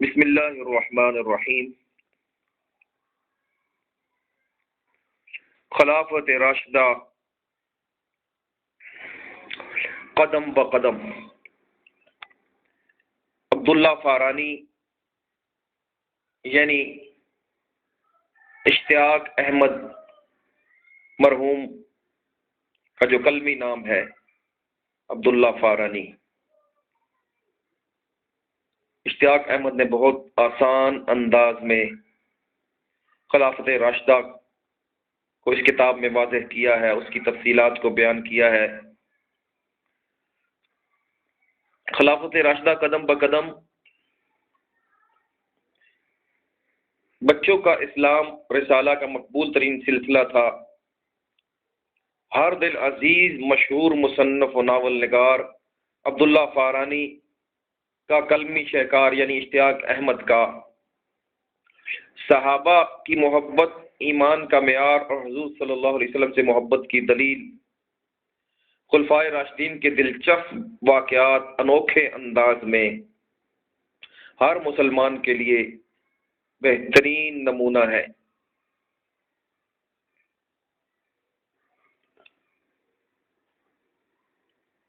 بسم اللہ الرحمن الرحیم۔ خلافت راشدہ قدم بقدم۔ عبداللہ فارانی یعنی اشتیاق احمد مرحوم کا جو کلمی نام ہے عبداللہ فارانی، اشتیاق احمد نے بہت آسان انداز میں خلافت راشدہ کو اس کتاب میں واضح کیا ہے، اس کی تفصیلات کو بیان کیا ہے۔ خلافت راشدہ قدم بقدم بچوں کا اسلام رسالہ کا مقبول ترین سلسلہ تھا۔ ہر دل عزیز مشہور مصنف و ناول نگار عبداللہ فارانی کا کلمی شہکار یعنی اشتیاق احمد کا صحابہ کی محبت ایمان کا معیار اور حضور صلی اللہ علیہ وسلم سے محبت کی دلیل، خلفائے راشدین کے دلچسپ واقعات انوکھے انداز میں ہر مسلمان کے لیے بہترین نمونہ ہے۔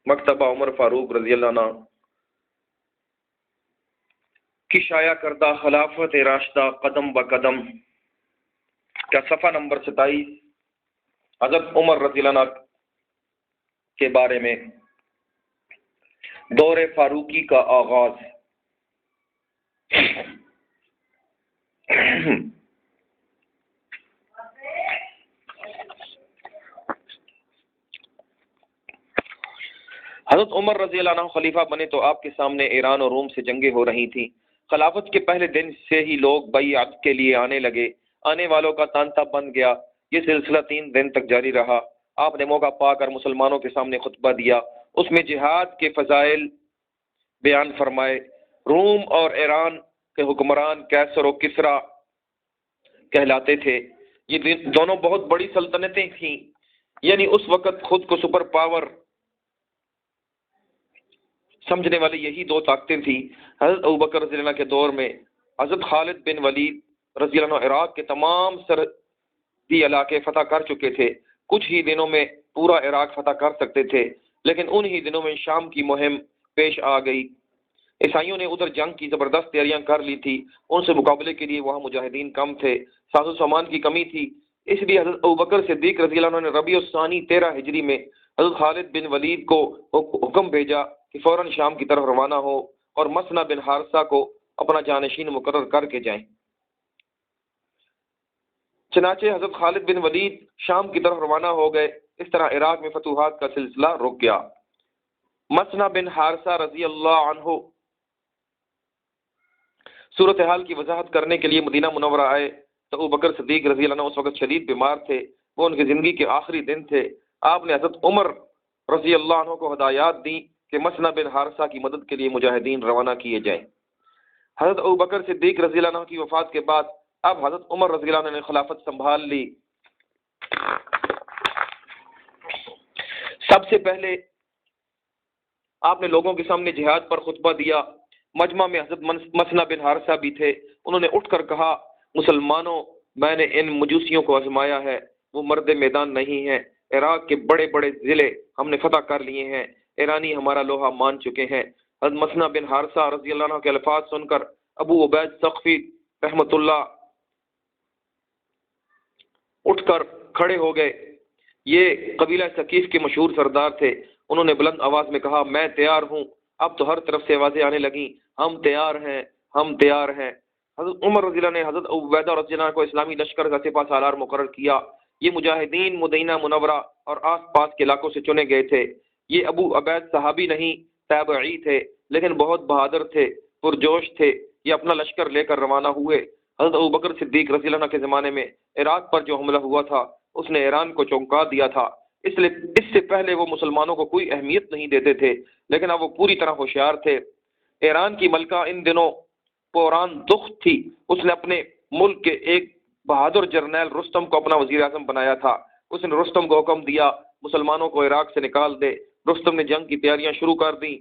مکتبہ عمر فاروق رضی اللہ عنہ کی شائع کردہ خلافت راشدہ قدم بقدم کا صفحہ نمبر 27 حضرت عمر رضی اللہ عنہ کے بارے میں دور فاروقی کا آغاز۔ حضرت عمر رضی اللہ عنہ خلیفہ بنے تو آپ کے سامنے ایران اور روم سے جنگیں ہو رہی تھیں۔ خلافت کے پہلے دن سے ہی لوگ بیعت کے لیے آنے لگے، آنے والوں کا تانتا بن گیا۔ یہ سلسلہ 3 دن تک جاری رہا۔ آپ نے موقع پا کر مسلمانوں کے سامنے خطبہ دیا، اس میں جہاد کے فضائل بیان فرمائے۔ روم اور ایران کے حکمران کیسر و کسریٰ کہلاتے تھے۔ یہ دونوں بہت بڑی سلطنتیں تھیں، یعنی اس وقت خود کو سپر پاور سمجھنے والی یہی 2 طاقتیں تھیں۔ حضرت ابوبکر رضی اللہ عنہ کے دور میں حضرت خالد بن ولید رضی اللہ عنہ عراق کے تمام سرحدی علاقے فتح کر چکے تھے۔ کچھ ہی دنوں میں پورا عراق فتح کر سکتے تھے، لیکن انہی دنوں میں شام کی مہم پیش آ گئی۔ عیسائیوں نے ادھر جنگ کی زبردست تیاریاں کر لی تھی، ان سے مقابلے کے لیے وہاں مجاہدین کم تھے، ساز و سامان کی کمی تھی۔ اس لیے حضرت ابوبکر صدیق رضی اللہ عنہ نے ربیع الثانی 13 ہجری میں حضرت خالد بن ولید کو حکم بھیجا کہ فوراً شام کی طرف روانہ ہو اور مسنا بن حارثہ کو اپنا جانشین مقرر کر کے جائیں۔ چنانچہ حضرت خالد بن ولید شام کی طرف روانہ ہو گئے۔ اس طرح عراق میں فتوحات کا سلسلہ رک گیا۔ مسنا بن حارثہ رضی اللہ عنہ صورتحال کی وضاحت کرنے کے لیے مدینہ منورہ آئے تو ابوبکر صدیق رضی اللہ عنہ اس وقت شدید بیمار تھے، وہ ان کی زندگی کے آخری دن تھے۔ آپ نے حضرت عمر رضی اللہ عنہ کو ہدایات دیں کہ مسنا بن حارثہ کی مدد کے لیے مجاہدین روانہ کیے جائیں۔ حضرت ابوبکر صدیق رضی اللہ عنہ کی وفات کے بعد اب حضرت عمر رضی اللہ عنہ نے خلافت سنبھال لی۔ سب سے پہلے آپ نے لوگوں کے سامنے جہاد پر خطبہ دیا۔ مجمع میں حضرت مسنا بن حارثہ بھی تھے۔ انہوں نے اٹھ کر کہا، مسلمانوں، میں نے ان مجوسیوں کو آزمایا ہے، وہ مرد میدان نہیں ہیں۔ عراق کے بڑے بڑے ضلع ہم نے فتح کر لیے ہیں، ایرانی ہمارا لوہا مان چکے ہیں۔ حضرت مسنا بن حارثہ رضی اللہ عنہ کے الفاظ سن کر ابو عبید ثقفی رحمۃ اللہ اٹھ کر کھڑے ہو گئے۔ یہ قبیلہ ثقیف کے مشہور سردار تھے۔ انہوں نے بلند آواز میں کہا، میں تیار ہوں۔ اب تو ہر طرف سے آوازیں آنے لگیں، ہم تیار ہیں، ہم تیار ہیں۔ حضرت عمر رضی اللہ عنہ نے حضرت ابو عبیدہ رضی اللہ عنہ کو اسلامی لشکر کا سپہ سالار مقرر کیا۔ یہ مجاہدین مدینہ منورہ اور آس پاس کے علاقوں سے چنے گئے تھے۔ یہ ابو عبید صحابی نہیں، تابعی تھے، لیکن بہت بہادر تھے، پرجوش تھے۔ یہ اپنا لشکر لے کر روانہ ہوئے۔ حضرت ابوبکر صدیق رضی اللہ عنہ کے زمانے میں عراق پر جو حملہ ہوا تھا اس نے ایران کو چونکا دیا تھا۔ اس سے پہلے وہ مسلمانوں کو کوئی اہمیت نہیں دیتے تھے، لیکن اب وہ پوری طرح ہوشیار تھے۔ ایران کی ملکہ ان دنوں پوران دخت تھی۔ اس نے اپنے ملک کے ایک بہادر جرنیل رستم کو اپنا وزیر اعظم بنایا تھا۔ اس نے رستم کو حکم دیا مسلمانوں کو عراق سے نکال دے۔ رستم نے جنگ کی تیاریاں شروع کر دیں۔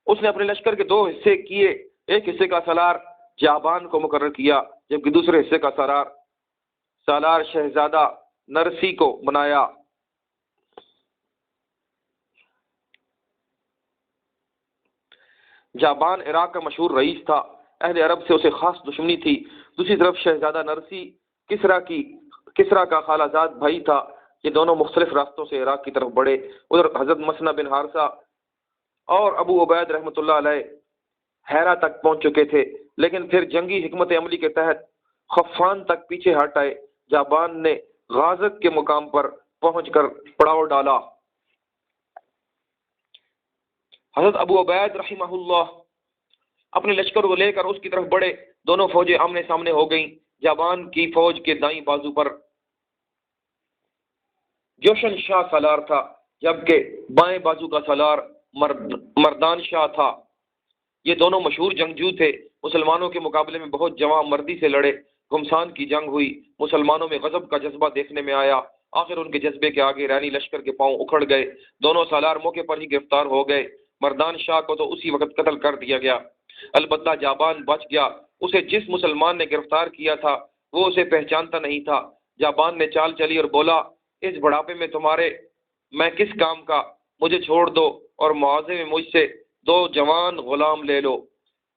اس نے اپنے لشکر کے 2 حصے کیے، ایک حصے کا سالار جابان کو مقرر کیا جبکہ دوسرے حصے کا سالار شہزادہ نرسی کو بنایا۔ جابان عراق کا مشہور رئیس تھا، اہل عرب سے اسے خاص دشمنی تھی۔ دوسری طرف شہزادہ نرسی کسرا کا خالہ زاد بھائی تھا۔ یہ دونوں مختلف راستوں سے عراق کی طرف بڑھے۔ ادھر حضرت مسنہ بن حارثہ اور ابو عبید رحمۃ اللہ علیہ ہیرا تک پہنچ چکے تھے، لیکن پھر جنگی حکمت عملی کے تحت خفان تک پیچھے ہٹ آئے۔ جابان نے غازت کے مقام پر پہنچ کر پڑاؤ ڈالا۔ حضرت ابو عبید رحمہ اللہ اپنے لشکر کو لے کر اس کی طرف بڑھے۔ دونوں فوجیں آمنے سامنے ہو گئیں۔ جابان کی فوج کے دائیں بازو پر جوشن شاہ سالار تھا، جبکہ بائیں بازو کا سالار مردان شاہ تھا۔ یہ دونوں مشہور جنگجو تھے، مسلمانوں کے مقابلے میں بہت جواں مردی سے لڑے۔ گھمسان کی جنگ ہوئی، مسلمانوں میں غضب کا جذبہ دیکھنے میں آیا۔ آخر ان کے جذبے کے آگے ایرانی لشکر کے پاؤں اکھڑ گئے۔ دونوں سالار موقع پر ہی گرفتار ہو گئے۔ مردان شاہ کو تو اسی وقت قتل کر دیا گیا، البتہ جابان بچ گیا۔ اسے جس مسلمان نے گرفتار کیا تھا وہ اسے پہچانتا نہیں تھا۔ جابان نے چال چلی اور بولا، اس بڑھاپے میں میں کس کام کا؟ مجھے چھوڑ دو اور معاوضے میں مجھ سے 2 جوان غلام لے لو۔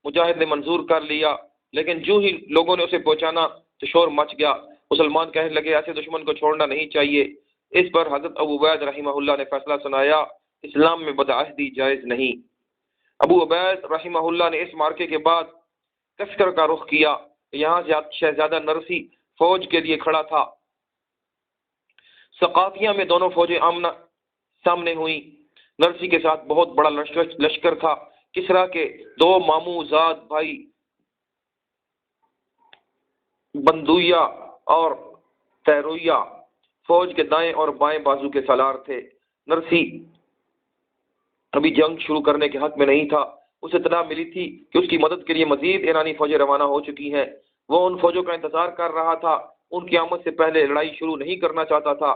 مجاہد نے منظور کر لیا، لیکن جو ہی لوگوں نے اسے پہچانا تو شور مچ گیا۔ مسلمان کہنے لگے، ایسے دشمن کو چھوڑنا نہیں چاہیے۔ اس پر حضرت ابو عبید رحمہ اللہ نے فیصلہ سنایا، اسلام میں بدعہدی جائز نہیں۔ ابو عبید رحمہ اللہ نے اس مارکے کے بعد کسکر کا رخ کیا۔ یہاں سے شہزادہ نرسی فوج کے لیے کھڑا تھا۔ ثقافیہ میں دونوں فوجیں آمنا سامنے ہوئیں۔ نرسی کے ساتھ بہت بڑا لشکر تھا۔ کسرا کے 2 ماموں زاد بھائی بندویا اور تیرویا فوج کے دائیں اور بائیں بازو کے سالار تھے۔ نرسی ابھی جنگ شروع کرنے کے حق میں نہیں تھا۔ اسے اطلاع ملی تھی کہ اس کی مدد کے لیے مزید ایرانی فوجیں روانہ ہو چکی ہیں۔ وہ ان فوجوں کا انتظار کر رہا تھا، ان کی آمد سے پہلے لڑائی شروع نہیں کرنا چاہتا تھا۔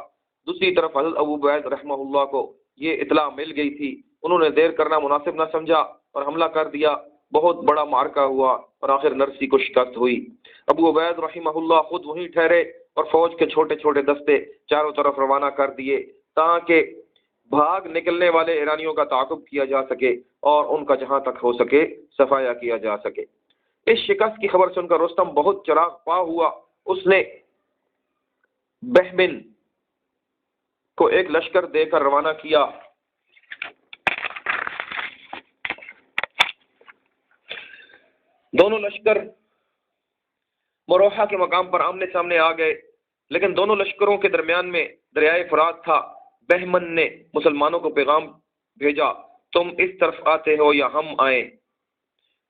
دوسری طرف حضرت ابو عبید رحمہ اللہ کو یہ اطلاع مل گئی تھی۔ انہوں نے دیر کرنا مناسب نہ سمجھا اور حملہ کر دیا۔ بہت بڑا معرکہ ہوا اور آخر نرسی کو شکست ہوئی۔ ابو عبید رحمہ اللہ خود وہیں ٹھہرے اور فوج کے چھوٹے چھوٹے دستے چاروں طرف روانہ کر دیے تاکہ بھاگ نکلنے والے ایرانیوں کا تعاقب کیا جا سکے اور ان کا جہاں تک ہو سکے صفایا کیا جا سکے۔ اس شکست کی خبر سن کر رستم بہت چراغ پا ہوا۔ اس نے بہمن کو ایک لشکر دے کر روانہ کیا۔ دونوں لشکر مروحہ کے مقام پر آمنے سامنے آ گئے، لیکن دونوں لشکروں کے درمیان میں دریائے فرات تھا۔ بہمن نے مسلمانوں کو پیغام بھیجا، تم اس طرف آتے ہو یا ہم آئیں؟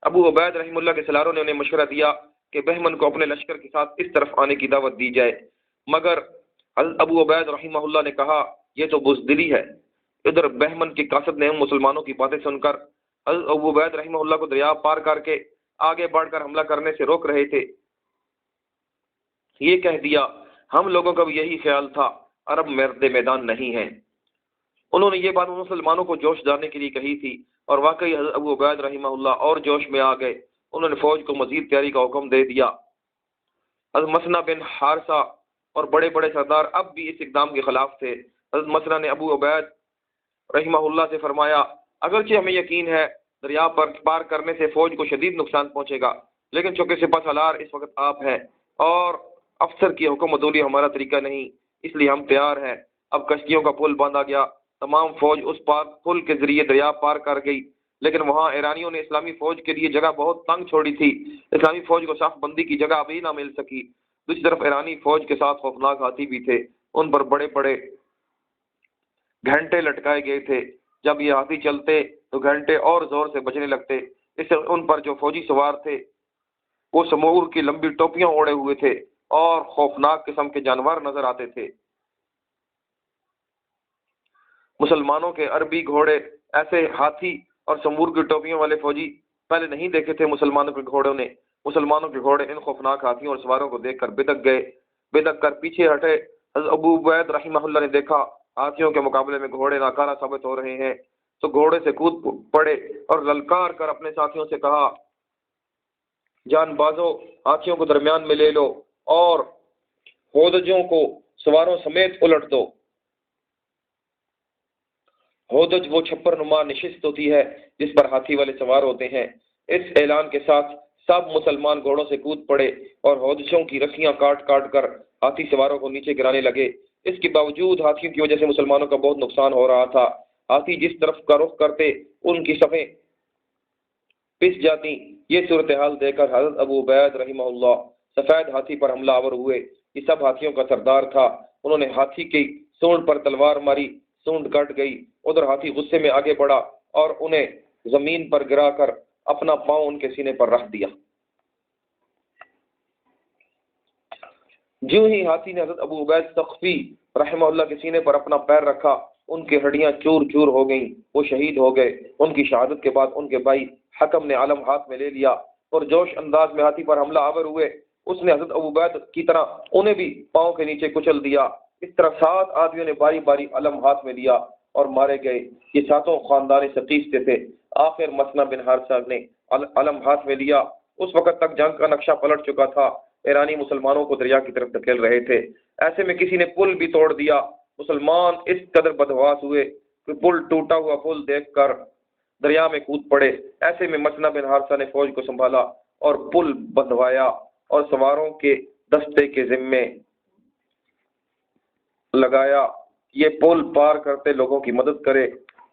ابو عبید رحمہ اللہ کے سالاروں نے انہیں مشورہ دیا کہ بہمن کو اپنے لشکر کے ساتھ اس طرف آنے کی دعوت دی جائے، مگر حضرت ابو عبید رحمہ اللہ نے کہا یہ تو بزدلی ہے۔ ادھر بہمن کی قاصد نے مسلمانوں کی باتیں سن کر حضرت ابو عبید رحمہ اللہ کو دریا پار کر کے آگے بڑھ کر حملہ کرنے سے روک رہے تھے۔ یہ کہہ دیا، ہم لوگوں کا بھی یہی خیال تھا، عرب مرد میدان نہیں ہیں۔ انہوں نے یہ بات مسلمانوں کو جوش ڈالنے کے لیے کہی تھی، اور واقعی حضرت ابو عبید رحمہ اللہ اور جوش میں آ گئے۔ انہوں نے فوج کو مزید تیاری کا حکم دے دیا۔ حضرت مسنہ بن حارثہ اور بڑے بڑے سردار اب بھی اس اقدام کے خلاف تھے۔ حضرت مسنہ نے ابو عبید رحمہ اللہ سے فرمایا، اگرچہ ہمیں یقین ہے دریا پر پار کرنے سے فوج کو شدید نقصان پہنچے گا، لیکن چونکہ سپہ سالار اس وقت آپ ہیں اور افسر کی حکم عدولی ہمارا طریقہ نہیں، اس لیے ہم تیار ہیں۔ اب کشتیوں کا پل باندھا گیا، تمام فوج اس پل کے ذریعے دریا پار کر گئی، لیکن وہاں ایرانیوں نے اسلامی فوج کے لیے جگہ بہت تنگ چھوڑی تھی۔ اسلامی فوج کو صف بندی کی جگہ ابھی نہ مل سکی۔ دوسری طرف ایرانی فوج کے ساتھ خوفناک ہاتھی بھی تھے، ان پر بڑے بڑے گھنٹے لٹکائے گئے تھے۔ جب یہ ہاتھی چلتے تو گھنٹے اور زور سے بجنے لگتے۔ اس سے ان پر جو فوجی سوار تھے وہ سمور کی لمبی ٹوپیاں اوڑے ہوئے تھے اور خوفناک قسم کے جانور نظر آتے تھے۔ مسلمانوں کے عربی گھوڑے ایسے ہاتھی اور سمور کی ٹوپیوں والے فوجی پہلے نہیں دیکھے تھے۔ مسلمانوں کے گھوڑے ان خوفناک ہاتھیوں اور سواروں کو دیکھ کر بدک کر پیچھے ہٹے۔ حضرت ابو عبید رحمہ اللہ نے دیکھا ہاتھیوں کے مقابلے میں گھوڑے ناکارہ ثابت ہو رہے ہیں۔ تو گھوڑے سے کود پڑے اور للکار کر اپنے ساتھیوں سے کہا، جان بازو، ہاتھیوں کو درمیان میں لے لو اور ہودجوں کو سواروں سمیت الٹ دو۔ ہودج وہ چھپر نما نشست ہوتی ہے جس پر ہاتھی والے سوار ہوتے ہیں۔ اس اعلان کے ساتھ سب مسلمان گھوڑوں سے کود پڑے اور ہودجوں کی رسیاں کاٹ کاٹ کر ہاتھی سواروں کو نیچے گرانے لگے۔ اس کے باوجود ہاتھیوں کی وجہ سے مسلمانوں کا بہت نقصان ہو رہا تھا۔ ہاتھی جس طرف کا رخ کرتے ان کی صفیں پس جاتی۔ یہ صورتحال دیکھ کر حضرت ابو عبید رحمہ اللہ سفید ہاتھی پر حملہ آور ہوئے۔ یہ سب ہاتھیوں کا سردار تھا۔ انہوں نے ہاتھی کی سونڈ پر تلوار ماری، سونڈ کٹ گئی۔ ادھر ہاتھی غصے میں آگے بڑھا اور انہیں زمین پر گرا کر اپنا پاؤں ان کے سینے پر رکھ دیا۔ جو ہی ہاتھی نے حضرت ابو عبید ثقفی رحمہ اللہ کے سینے پر اپنا پیر رکھا، ان کی ہڈیاں چور چور ہو گئیں، وہ شہید ہو گئے۔ ان کی شہادت کے بعد ان کے بھائی حکم نے علم ہاتھ میں لے لیا اور جوش انداز میں ہاتھی پر حملہ آور ہوئے۔ اس نے حضرت ابو عبید کی طرح انہیں بھی پاؤں کے نیچے کچل دیا۔ اس طرح 7 آدمیوں نے باری باری علم ہاتھ میں لیا اور مارے گئے۔ یہ 7 خاندان ثقیف سے تھے۔ آخر مسنا بن حارثہ نے علم ہاتھ میں لیا۔ اس وقت تک جنگ کا نقشہ پلٹ چکا تھا۔ ایرانی مسلمانوں کو دریا کی طرف دھکیل رہے تھے۔ ایسے میں کسی نے پل بھی توڑ دیا۔ مسلمان اس قدر بدحواس ہوئے کہ پل ٹوٹا ہوا پل دیکھ کر دریا میں کود پڑے۔ ایسے میں مسنا بن حارثہ نے فوج کو سنبھالا اور پل بندھوایا اور سواروں کے دستے کے ذمے لگایا، یہ پل پار کرتے لوگوں کی مدد کرے۔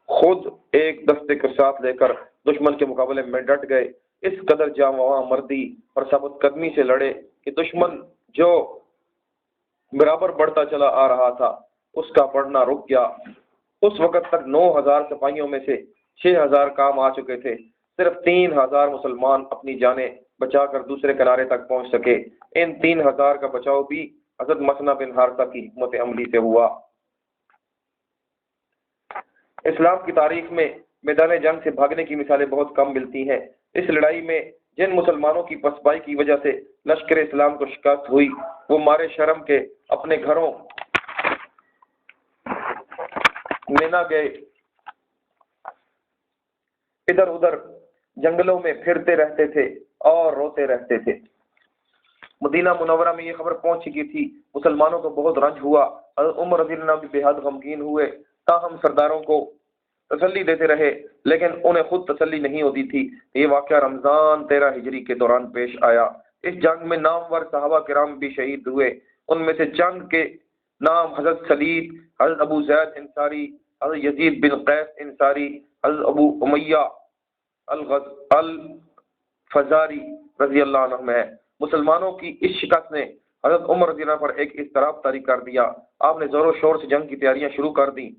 خود ایک دستے کے ساتھ لے کر دشمن کے مقابلے میں ڈٹ گئے۔ اس قدر جاں مردی اور ثابت قدمی سے لڑے کہ دشمن جو برابر بڑھتا چلا آ رہا تھا اس کا بڑھنا رک گیا۔ اس وقت تک 9000 سپاہیوں میں سے 6000 کام آ چکے تھے۔ صرف 3000 مسلمان اپنی جانیں بچا کر دوسرے کنارے تک پہنچ سکے۔ ان 3000 کا بچاؤ بھی حضرت مسنا بن حارثہ کی حکمت عملی سے ہوا۔ اسلام کی تاریخ میں میدان جنگ سے بھاگنے کی مثالیں بہت کم ملتی ہیں۔ اس لڑائی میں جن مسلمانوں کی پسپائی کی وجہ سے لشکر اسلام کو شکست ہوئی، وہ مارے شرم کے اپنے گھروں میں نہ گئے، ادھر ادھر جنگلوں میں پھرتے رہتے تھے اور روتے رہتے تھے۔ مدینہ منورہ میں یہ خبر پہنچ چکی تھی۔ مسلمانوں کو بہت رنج ہوا۔ حضرت عمر رضی اللہ عنہ بھی بے حد غمگین ہوئے۔ تاہم سرداروں کو تسلی دیتے رہے، لیکن انہیں خود تسلی نہیں ہوتی تھی۔ یہ واقعہ رمضان 13 ہجری کے دوران پیش آیا۔ اس جنگ میں نامور صحابہ کرام بھی شہید ہوئے۔ ان میں سے چند کے نام حضرت سلید، حضرت ابو زید انصاری، حضرت یزید بن قیس انصاری، حضرت ابو امیہ الفزاری رضی اللہ عنہ ہے۔ مسلمانوں کی اس شکست نے حضرت عمر رضی اللہ عنہ پر ایک اضطراب طاری کر دیا۔ آپ نے زور و شور سے جنگ کی تیاریاں شروع کر دیں۔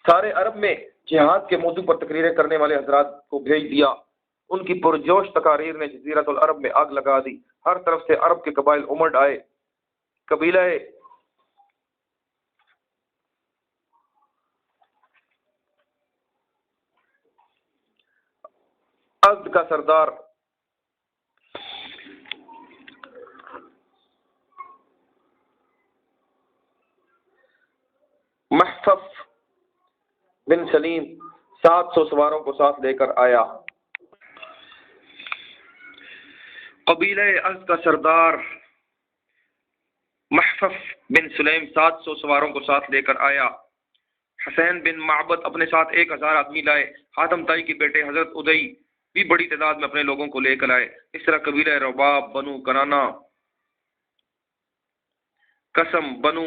سارے عرب میں جہاد کے موضوع پر تقریریں کرنے والے حضرات کو بھیج دیا۔ ان کی پرجوش تقاریر نے جزیرۃ العرب میں آگ لگا دی۔ ہر طرف سے عرب کے قبائل امڑ آئے۔ قبیلہ ازد کا سردار محفف بن سلیم 700 سواروں کو ساتھ لے کر آیا۔ قبیلہ ازد کا سردار محفف بن سلیم 700 سواروں کو ساتھ لے کر آیا۔ حسین بن معبد اپنے ساتھ 1000 آدمی لائے۔ حاتم طائی کے بیٹے حضرت ادئی بھی بڑی تعداد میں اپنے لوگوں کو لے کر آئے۔ اس طرح قبیلہ رباب، بنو کنانا، قسم، بنو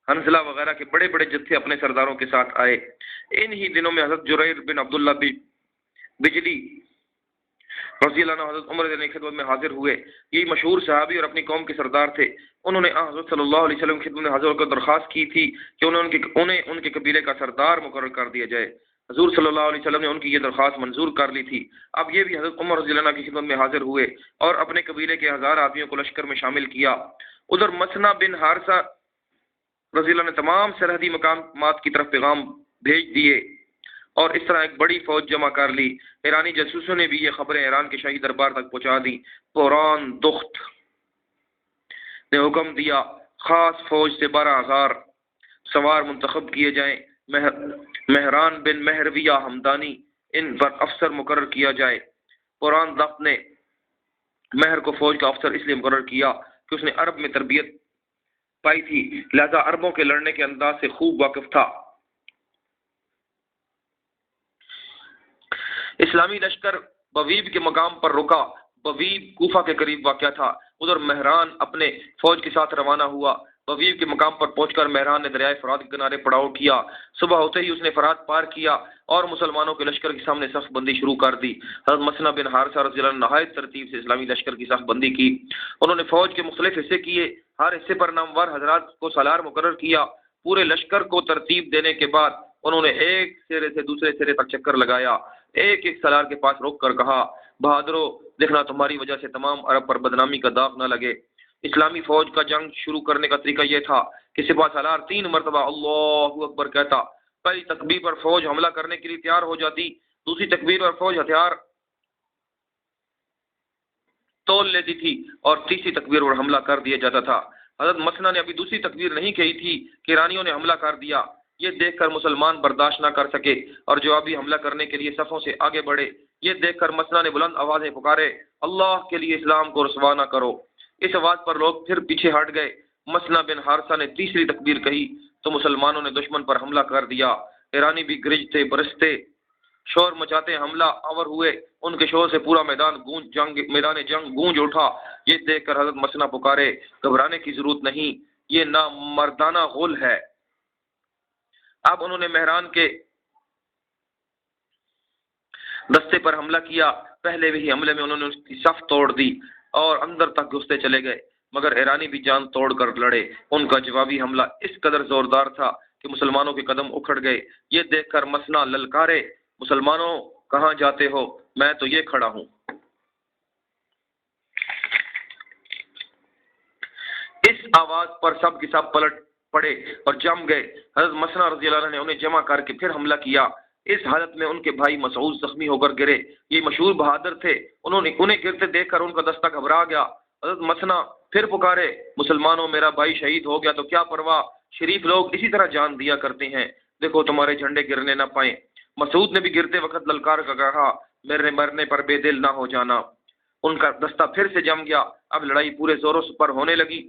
حنزلہ وغیرہ کے بڑے بڑے جتھے اپنے سرداروں کے ساتھ آئے۔ ان ہی دنوں میں حضرت جریر بن عبداللہ بجلی رضی اللہ عنہ حضرت عمر رضی اللہ عنہ کی خدمت میں حاضر ہوئے۔ یہ مشہور صحابی اور اپنی قوم کے سردار تھے۔ انہوں نے حضرت صلی اللہ علیہ وسلم کی خدمت میں حاضر ہو کر درخواست کی تھی کہ انہیں ان کے قبیلے کا سردار مقرر کر دیا جائے۔ حضور صلی اللہ علیہ وسلم نے ان کی یہ درخواست منظور کر لی تھی۔ اب یہ بھی حضرت عمر رضی اللہ عنہ کی خدمت میں حاضر ہوئے اور اپنے قبیلے کے 1000 آدمیوں کو لشکر میں شامل کیا۔ ادھر مسنا بن حارثہ رضی اللہ عنہ نے تمام سرحدی مقامات کی طرف پیغام بھیج دیے اور اس طرح ایک بڑی فوج جمع کر لی۔ ایرانی جاسوسوں نے بھی یہ خبریں ایران کے شاہی دربار تک پہنچا دی۔ پوران دخت نے حکم دیا خاص فوج سے 12000 سوار منتخب کیے جائیں، مہران بن مہرویہ ہمدانی ان پر افسر مقرر کیا جائے۔ قرآن دفت نے مہر کو فوج کا افسر اس لیے مقرر کیا کہ اس نے عرب میں تربیت پائی تھی، لہذا عربوں کے لڑنے کے انداز سے خوب واقف تھا۔ اسلامی لشکر بویب کے مقام پر رکا۔ بویب کوفہ کے قریب واقع تھا۔ ادھر مہران اپنے فوج کے ساتھ روانہ ہوا۔ بویب کے مقام پر پہنچ کر مہران نے دریائے فرات کے کنارے پڑاؤ کیا۔ صبح ہوتے ہی اس نے فرات پار کیا اور مسلمانوں کے لشکر کے سامنے صف بندی شروع کر دی۔ حضرت مسنہ بن حارثہ رضی اللہ عنہ نہایت ترتیب سے اسلامی لشکر کی صف بندی کی۔ انہوں نے فوج کے مختلف حصے کیے، ہر حصے پر نامور حضرات کو سالار مقرر کیا۔ پورے لشکر کو ترتیب دینے کے بعد انہوں نے ایک سرے سے دوسرے سرے تک چکر لگایا، ایک ایک سالار کے پاس روک کر کہا، بہادرو، دیکھنا تمہاری وجہ سے تمام عرب پر بدنامی کا داغ نہ لگے۔ اسلامی فوج کا جنگ شروع کرنے کا طریقہ یہ تھا کہ سپہ سالار 3 مرتبہ اللہ اکبر کہتا۔ پہلی تکبیر پر فوج حملہ کرنے کے لیے تیار ہو جاتی، دوسری تکبیر پر فوج ہتھیار تول لیتی تھی اور تیسری تکبیر پر حملہ کر دیا جاتا تھا۔ حضرت مسنہ نے ابھی دوسری تکبیر نہیں کہی تھی کہ ایرانیوں نے حملہ کر دیا۔ یہ دیکھ کر مسلمان برداشت نہ کر سکے اور جوابی حملہ کرنے کے لیے صفوں سے آگے بڑھے۔ یہ دیکھ کر مسنہ نے بلند آوازیں پکارے، اللہ کے لیے اسلام کو رسوا نہ کرو۔ اس آواز پر لوگ پھر پیچھے ہٹ گئے۔ مسنہ بن حارثہ نے تیسری تکبیر کہی تو مسلمانوں نے دشمن پر حملہ کر دیا۔ ایرانی بھی گرجتے برستے شور مچاتے حملہ آور ہوئے۔ ان کے شور سے پورا میدان جنگ گونج اٹھا۔ یہ دیکھ کر حضرت مسنہ پکارے، گھبرانے کی ضرورت نہیں، یہ نامردانہ غل ہے۔ اب انہوں نے مہران کے دستے پر حملہ کیا۔ پہلے بھی حملے میں انہوں نے اس کی صف توڑ دی اور اندر تک گھستے چلے گئے، مگر ایرانی بھی جان توڑ کر لڑے۔ ان کا جوابی حملہ اس قدر زوردار تھا کہ مسلمانوں کے قدم اکھڑ گئے۔ یہ دیکھ کر مسنہ للکارے، مسلمانوں کہاں جاتے ہو؟ میں تو یہ کھڑا ہوں۔ اس آواز پر سب کے سب پلٹ پڑے اور جم گئے۔ حضرت مسنہ رضی اللہ عنہ نے انہیں جمع کر کے پھر حملہ کیا۔ اس حالت میں ان کے بھائی مسعود زخمی ہو کر گرے۔ یہ مشہور بہادر تھے، انہیں گرتے دیکھ کر ان کا دستہ گھبرا گیا۔ حضرت مسنہ پھر پکارے، مسلمانوں، میرا بھائی شہید ہو گیا تو کیا پرواہ، شریف لوگ اسی طرح جان دیا کرتے ہیں، دیکھو تمہارے جھنڈے گرنے نہ پائیں۔ مسعود نے بھی گرتے وقت للکار کا کہا، میرے مرنے پر بے دل نہ ہو جانا۔ ان کا دستہ پھر سے جم گیا۔ اب لڑائی پورے زوروں پر ہونے لگی۔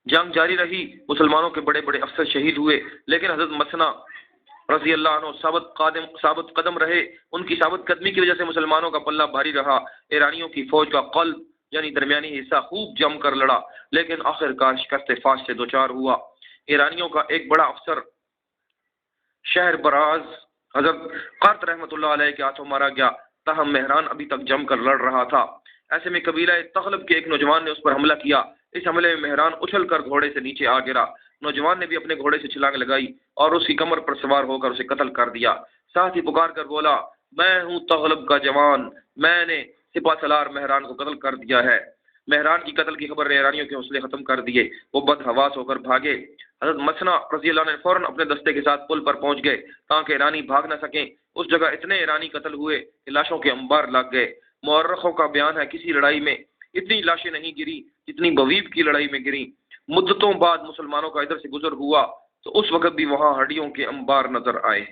جنگ جاری رہی، مسلمانوں کے بڑے بڑے افسر شہید ہوئے، لیکن حضرت مسنہ رضی اللہ عنہ ثابت قدم رہے۔ ان کی ثابت قدمی کی وجہ سے مسلمانوں کا پلہ بھاری رہا۔ ایرانیوں کی فوج کا قلب یعنی درمیانی حصہ خوب جم کر لڑا، لیکن آخر کار شکست فاش سے دوچار ہوا۔ ایرانیوں کا ایک بڑا افسر شہر براز حضرت قرط رحمۃ اللہ علیہ کے ہاتھوں مارا گیا، تاہم مہران ابھی تک جم کر لڑ رہا تھا۔ ایسے میں قبیلہ تغلب کے ایک نوجوان نے اس پر حملہ کیا۔ اس حملے میں مہران اچھل کر گھوڑے سے نیچے آ گرا۔ نوجوان نے بھی اپنے گھوڑے سے چھلانگ لگائی اور اس کی کمر پر سوار ہو کر اسے قتل کر دیا۔ ساتھ ہی پکار کر بولا، میں ہوں تغلب کا جوان، میں نے سپہ سالار مہران کو قتل کر دیا ہے۔ مہران کی قتل کی خبر نے ایرانیوں کے حوصلے ختم کر دیے، وہ بدحواس ہو کر بھاگے۔ حضرت مسنہ رضی اللہ عنہ نے فوراً اپنے دستے کے ساتھ پل پر پہنچ گئے تاکہ ایرانی بھاگ نہ سکیں۔ اس جگہ اتنے ایرانی قتل ہوئے کہ لاشوں کے انبار لگ گئے۔ مورخوں کا بیان ہے کسی لڑائی میں اتنی لاشیں نہیں گری جتنی بویب کی لڑائی میں گری۔ مدتوں بعد مسلمانوں کا ادھر سے گزر ہوا تو اس وقت بھی وہاں ہڈیوں کے انبار نظر آئے۔